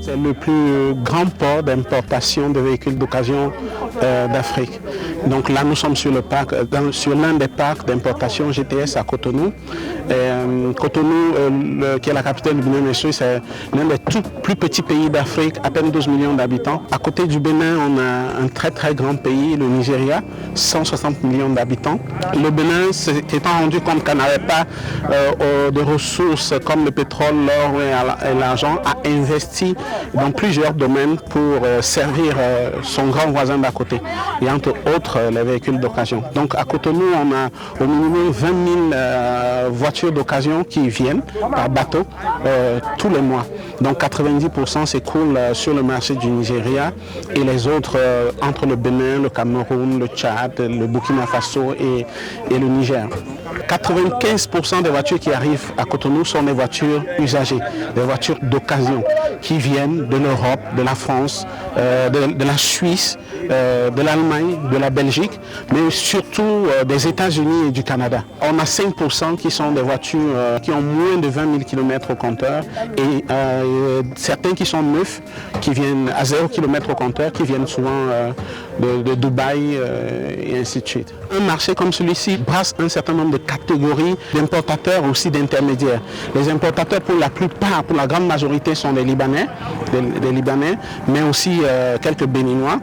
C'est le plus grand port d'importation de véhicules d'occasion d'Afrique. Donc là, nous sommes sur le parc, sur l'un des parcs d'importation GTS à Cotonou. Cotonou, qui est la capitale du Bénin, c'est l'un des tout plus petits pays d'Afrique, à peine 12 millions d'habitants. À côté du Bénin, on a un très très grand pays, le Nigeria, 160 millions d'habitants. Le Bénin, s'étant rendu compte qu'on n'avait pas de ressources comme le pétrole, l'or et l'argent, a investi dans plusieurs domaines pour servir son grand voisin d'à côté, et entre autres les véhicules d'occasion. Donc à Cotonou, on a au minimum 20 000 voitures d'occasion qui viennent par bateau tous les mois. Donc 90% s'écoulent sur le marché du Nigeria et les autres entre le Bénin, le Cameroun, le Tchad, le Burkina Faso et le Niger. 95% des voitures qui arrivent à Cotonou sont des voitures usagées, des voitures d'occasion qui viennent de l'Europe, de la France, de la Suisse, de l'Allemagne, de la Belgique, mais surtout des États-Unis et du Canada. On a 5% qui sont des voitures qui ont moins de 20 000 km au compteur et certains qui sont neufs, qui viennent à 0 km au compteur, qui viennent souvent de Dubaï et ainsi de suite. Un marché comme celui-ci brasse un certain nombre de catégories d'importateurs, aussi d'intermédiaires. Les importateurs, pour la plupart, pour la grande majorité, sont des Libanais, mais aussi quelques Béninois.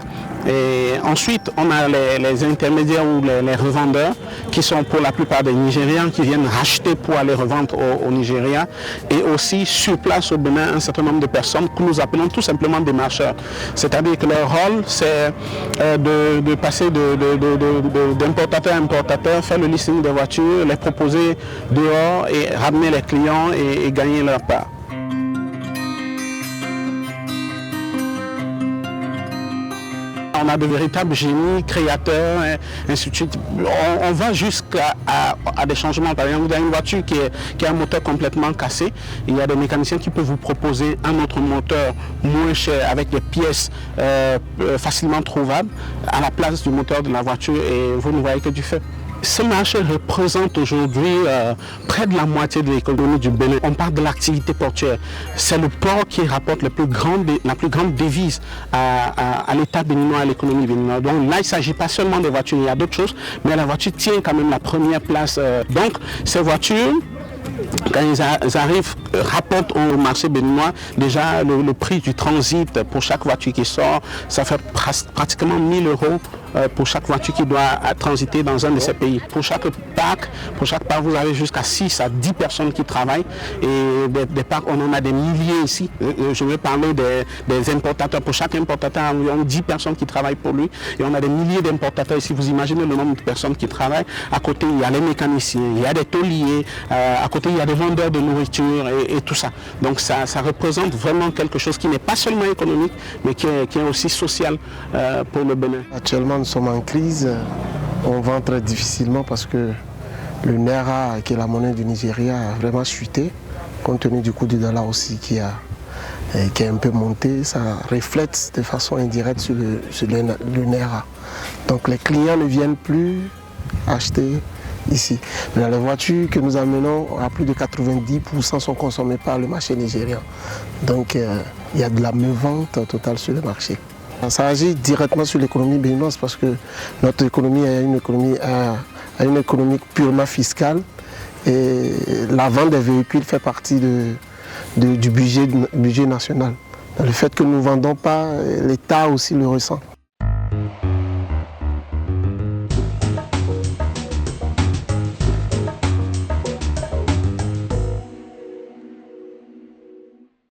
Et ensuite, on a les intermédiaires ou les revendeurs qui sont pour la plupart des Nigérians qui viennent racheter pour aller revendre au Nigeria. Et aussi sur place au Bénin, un certain nombre de personnes que nous appelons tout simplement des marcheurs. C'est-à-dire que leur rôle, c'est de passer d'importateur à importateur, faire le listing des voitures, les proposer dehors et ramener les clients et gagner leur part. On a de véritables génies, créateurs, ainsi de suite. On va jusqu'à des changements. Par exemple, vous avez une voiture qui a un moteur complètement cassé. Il y a des mécaniciens qui peuvent vous proposer un autre moteur moins cher avec des pièces facilement trouvables à la place du moteur de la voiture et vous ne voyez que du feu. Ce marché représente aujourd'hui près de la moitié de l'économie du Bénin. On parle de l'activité portuaire. C'est le port qui rapporte la plus grande devise à l'État béninois, à l'économie béninoise. Donc là, il ne s'agit pas seulement des voitures, il y a d'autres choses, mais la voiture tient quand même la première place. Donc ces voitures, quand ils arrivent, rapportent au marché béninois déjà le prix du transit pour chaque voiture qui sort, ça fait pratiquement 1 000 € pour chaque voiture qui doit transiter dans un de ces pays. Pour chaque parc, vous avez jusqu'à 6 à 10 personnes qui travaillent et des parcs, on en a des milliers ici. Je vais parler des importateurs. Pour chaque importateur, environ 10 personnes qui travaillent pour lui et on a des milliers d'importateurs ici. Vous imaginez le nombre de personnes qui travaillent. À côté, il y a les mécaniciens, il y a des tauliers, à côté, il y a des vendeurs de nourriture et tout ça. Donc ça représente vraiment quelque chose qui n'est pas seulement économique, mais qui est aussi social pour le Bénin. Actuellement, nous sommes en crise. On vend très difficilement parce que le Naira, qui est la monnaie du Nigeria, a vraiment chuté, compte tenu du coût du dollar aussi qui est un peu monté. Ça reflète de façon indirecte sur le Naira. Donc les clients ne viennent plus acheter ici. Mais les voitures que nous amenons, à plus de 90% sont consommées par le marché nigérian. Donc il y a de la mévente totale sur le marché. Ça agit directement sur l'économie béninoise parce que notre économie est une économie purement fiscale et la vente des véhicules fait partie du budget national. Le fait que nous ne vendons pas, l'État aussi le ressent.